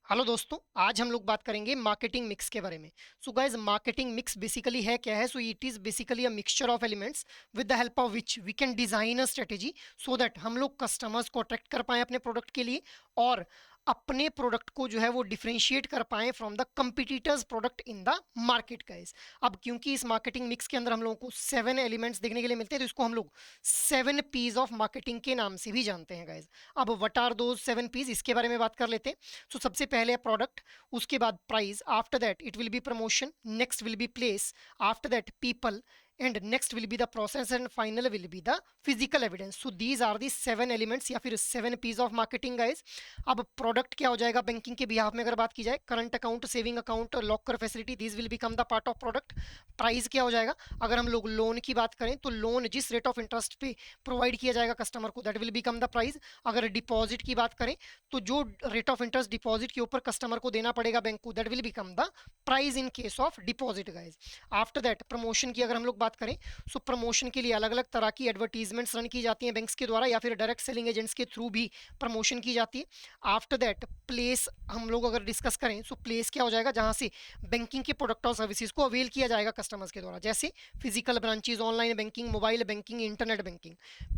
Hello दोस्तों, आज हम लोग बात करेंगे मार्केटिंग मिक्स के बारे में। So guys, marketing mix basically है क्या है? So it is basically a mixture of elements with the help of which we can design a strategy so that हम लोग कस्टमर्स को अट्रैक्ट कर पाएं अपने प्रोडक्ट के लिए, और अपने प्रोडक्ट को जो है वो डिफरेंशिएट कर पाएं from the competitors product in the market guys. अब क्योंकि इस मार्केटिंग मिक्स के अंदर हम लोगों को 7 एलिमेंट्स देखने के लिए मिलते हैं, तो इसको हम लोग 7 पीस ऑफ मार्केटिंग के नाम से भी जानते हैं गाइस। अब व्हाट आर दोज 7 पीस, इसके बारे में बात कर लेते हैं। सो सबसे पहले है प्रोडक्ट, उसके बाद price, after that it will be promotion, next will be place, after that people, and next will be the process, and final will be the physical evidence. So these are the 7 elements या फिर 7 P's of marketing guys. अब product क्या हो जाएगा banking के behalf में अगर बात की जाए? Current account, saving account, locker facility, these will become the part of product. Price क्या हो जाएगा? अगर हम लोग लोन की बात करें तो लोन जिस रेट ऑफ इंटरेस्ट पे प्रोवाइड किया जाएगा कस्टमर को, that will become the price. अगर डिपॉजिट की बात करें तो जो रेट ऑफ इंटरेस्ट डिपॉजिट के ऊपर कस्टमर को देना पड़ेगा बैंक को, that will become the price in case of deposit guys. After that promotion की अगर हम लोग बात करें, सो प्रमोशन के लिए अलग अलग तरह की एडवर्टीजमेंट्स रन की जाती हैं बैंक्स के द्वारा, या फिर डायरेक्ट सेलिंग एजेंट्स के थ्रू भी प्रमोशन की जाती है। आफ्टर दैट प्लेस हम लोग अगर डिस्कस करें, सो प्लेस क्या हो जाएगा? जहां से बैंकिंग के प्रोडक्ट और सर्विसेज को अवेल किया जाएगा कस्टमर्स के द्वारा, जैसे physical branches, online banking, mobile banking, internet banking.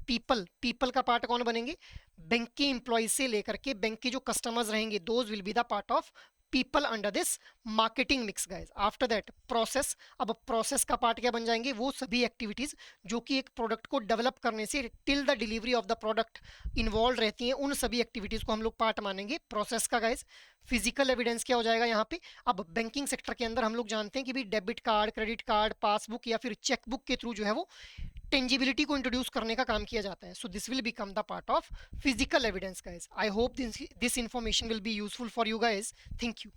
People का पार्ट कौन बनेंगे? बैंक के इंप्लॉय से लेकर के बैंक के जो कस्टमर्स रहेंगे, those will be the part of people under this marketing mix guys. After that process. अब प्रोसेस का पार्ट क्या बन जाएंगे? वो सभी एक्टिविटीज जो कि एक प्रोडक्ट को डेवलप करने से till the delivery of the product involve रहती हैं, उन सभी एक्टिविटीज को हम लोग पार्ट मानेंगे प्रोसेस का गाइज। फिजिकल एविडेंस क्या हो जाएगा यहाँ पे? अब बैंकिंग सेक्टर के अंदर हम लोग जानते हैं कि भी debit card, credit card, passbook या फिर चेकबुक के थ्रू जो है वो टेंजिबिलिटी को इंट्रोड्यूस करने का काम किया जाता है। So this will become the part of physical evidence guys. I hope this information will be useful for you guys. Thank you.